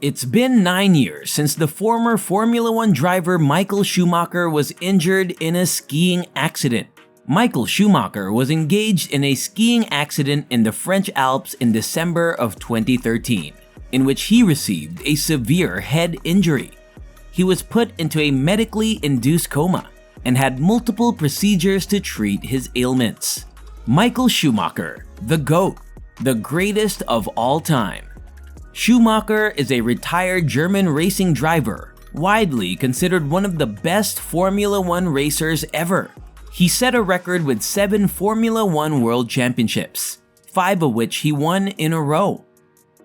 It's been 9 years since the former Formula One driver Michael Schumacher was injured in a skiing accident. Michael Schumacher was engaged in a skiing accident in the French Alps in December of 2013, in which he received a severe head injury. He was put into a medically induced coma and had multiple procedures to treat his ailments. Michael Schumacher, the GOAT, the greatest of all time. Schumacher is a retired German racing driver, widely considered one of the best Formula One racers ever. He set a record with 7 Formula One World Championships, 5 of which he won in a row.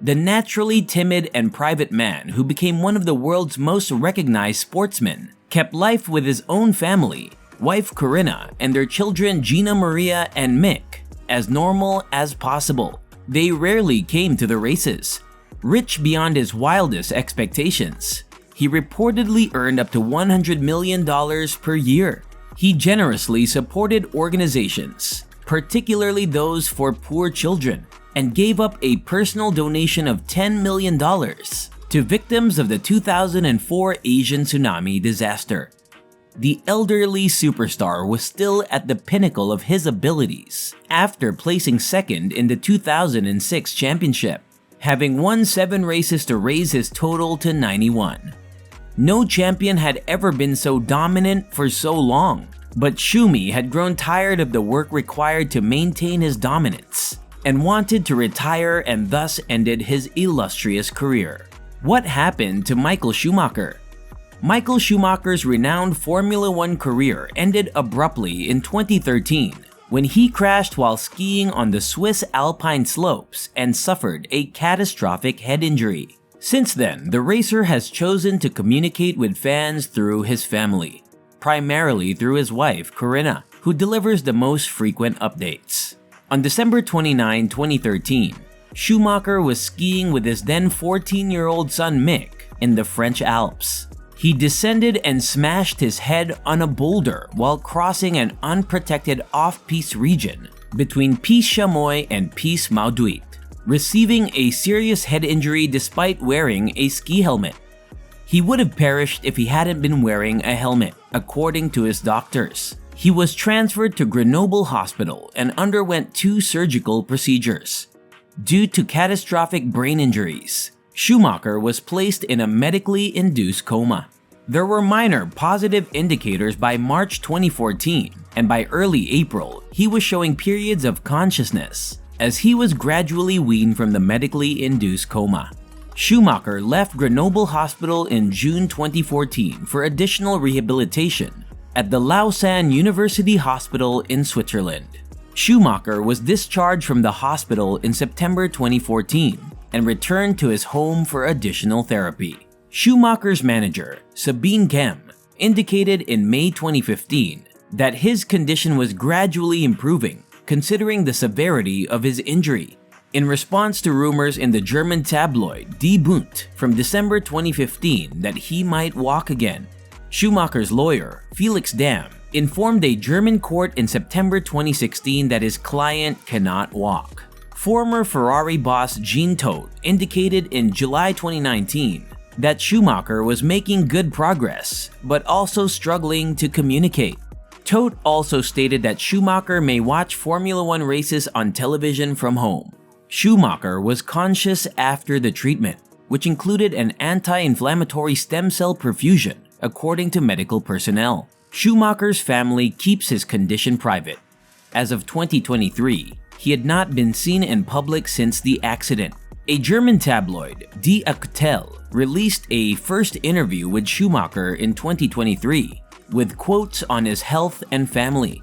The naturally timid and private man who became one of the world's most recognized sportsmen kept life with his own family, wife Corinna, and their children Gina Maria and Mick, as normal as possible. They rarely came to the races. Rich beyond his wildest expectations, he reportedly earned up to $100 million per year. He generously supported organizations, particularly those for poor children, and gave up a personal donation of $10 million to victims of the 2004 Asian tsunami disaster. The elderly superstar was still at the pinnacle of his abilities after placing second in the 2006 championship, having won 7 races to raise his total to 91. No champion had ever been so dominant for so long, but Schumi had grown tired of the work required to maintain his dominance and wanted to retire, and thus ended his illustrious career. What happened to Michael Schumacher? Michael Schumacher's renowned Formula One career ended abruptly in 2013 when he crashed while skiing on the Swiss Alpine slopes and suffered a catastrophic head injury. Since then, the racer has chosen to communicate with fans through his family, primarily through his wife Corinna, who delivers the most frequent updates. On December 29, 2013, Schumacher was skiing with his then 14-year-old son Mick in the French Alps. He descended and smashed his head on a boulder while crossing an unprotected off-piste region between Piste Chamois and Piste Maudit, receiving a serious head injury despite wearing a ski helmet. He would have perished if he hadn't been wearing a helmet, according to his doctors. He was transferred to Grenoble Hospital and underwent 2 surgical procedures. Due to catastrophic brain injuries, Schumacher was placed in a medically induced coma. There were minor positive indicators by March 2014, and by early April, he was showing periods of consciousness as he was gradually weaned from the medically induced coma. Schumacher left Grenoble Hospital in June 2014 for additional rehabilitation at the Lausanne University Hospital in Switzerland. Schumacher was discharged from the hospital in September 2014 and returned to his home for additional therapy. Schumacher's manager, Sabine Kem, indicated in May 2015 that his condition was gradually improving considering the severity of his injury. In response to rumors in the German tabloid Die Bund from December 2015 that he might walk again, Schumacher's lawyer, Felix Damm, informed a German court in September 2016 that his client cannot walk. Former Ferrari boss Jean Todt indicated in July 2019 that Schumacher was making good progress, but also struggling to communicate. Todt also stated that Schumacher may watch Formula One races on television from home. Schumacher was conscious after the treatment, which included an anti-inflammatory stem cell perfusion, according to medical personnel. Schumacher's family keeps his condition private. As of 2023, he had not been seen in public since the accident. A German tabloid, Die Aktuelle, released a first interview with Schumacher in 2023 with quotes on his health and family.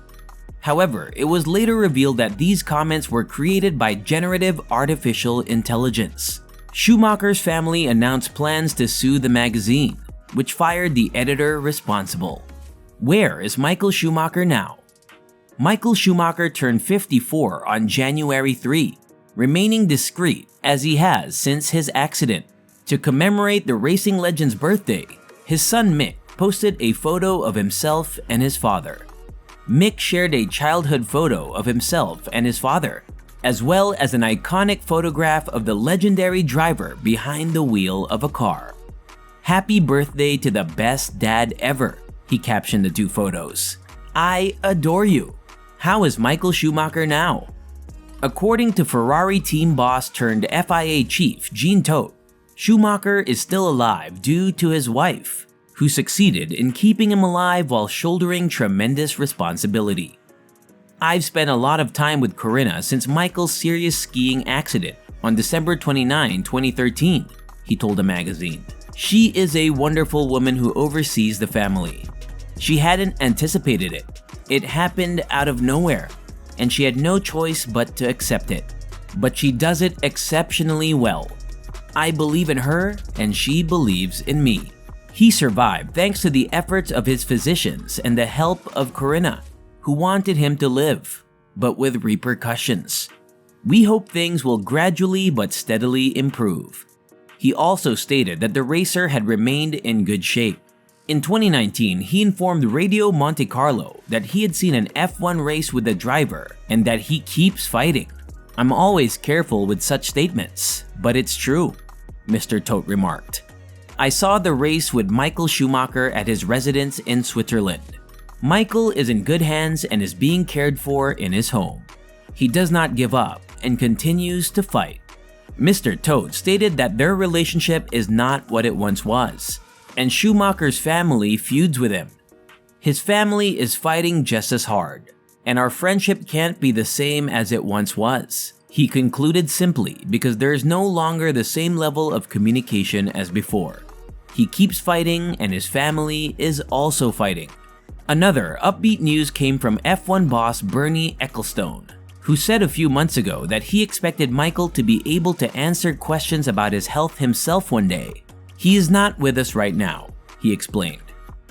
However, it was later revealed that these comments were created by generative artificial intelligence. Schumacher's family announced plans to sue the magazine, which fired the editor responsible. Where is Michael Schumacher now? Michael Schumacher turned 54 on January 3, remaining discreet as he has since his accident. To commemorate the racing legend's birthday, his son Mick posted a photo of himself and his father. Mick shared a childhood photo of himself and his father, as well as an iconic photograph of the legendary driver behind the wheel of a car. "Happy birthday to the best dad ever," he captioned the two photos. "I adore you." How is Michael Schumacher now? According to Ferrari team boss turned FIA chief Jean Todt, Schumacher is still alive due to his wife, who succeeded in keeping him alive while shouldering tremendous responsibility. "I've spent a lot of time with Corinna since Michael's serious skiing accident on December 29, 2013, he told the magazine. "She is a wonderful woman who oversees the family. She hadn't anticipated it. It happened out of nowhere, and she had no choice but to accept it. But she does it exceptionally well. I believe in her, and she believes in me." He survived thanks to the efforts of his physicians and the help of Corinna, who wanted him to live, but with repercussions. "We hope things will gradually but steadily improve." He also stated that the racer had remained in good shape. In 2019, he informed Radio Monte Carlo that he had seen an F1 race with the driver and that he keeps fighting. "I'm always careful with such statements, but it's true," Mr. Todt remarked. "I saw the race with Michael Schumacher at his residence in Switzerland. Michael is in good hands and is being cared for in his home. He does not give up and continues to fight." Mr. Todt stated that their relationship is not what it once was, and Schumacher's family feuds with him. "His family is fighting just as hard, and our friendship can't be the same as it once was," he concluded simply because there is no longer the same level of communication as before. He keeps fighting and his family is also fighting. Another upbeat news came from F1 boss Bernie Ecclestone, who said a few months ago that he expected Michael to be able to answer questions about his health himself one day. "He is not with us right now," he explained,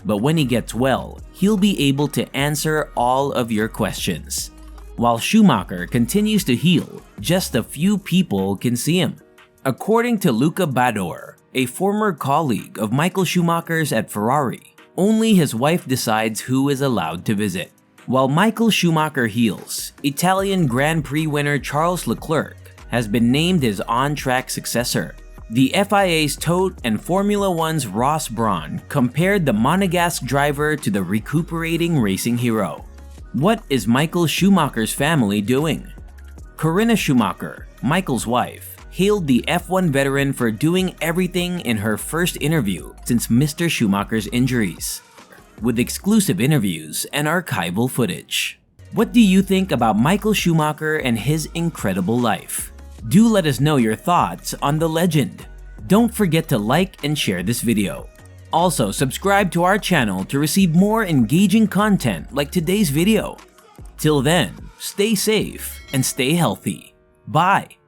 "but when he gets well, he'll be able to answer all of your questions." While Schumacher continues to heal, just a few people can see him. According to Luca Badoer, a former colleague of Michael Schumacher's at Ferrari, only his wife decides who is allowed to visit. While Michael Schumacher heals, Italian Grand Prix winner Charles Leclerc has been named his on-track successor. The FIA's Todt and Formula One's Ross Brawn compared the Monegasque driver to the recuperating racing hero. What is Michael Schumacher's family doing? Corinna Schumacher, Michael's wife, hailed the F1 veteran for doing everything in her first interview since Mr. Schumacher's injuries, with exclusive interviews and archival footage. What do you think about Michael Schumacher and his incredible life? Do let us know your thoughts on the legend. Don't forget to like and share this video. Also, subscribe to our channel to receive more engaging content like today's video. Till then, stay safe and stay healthy. Bye!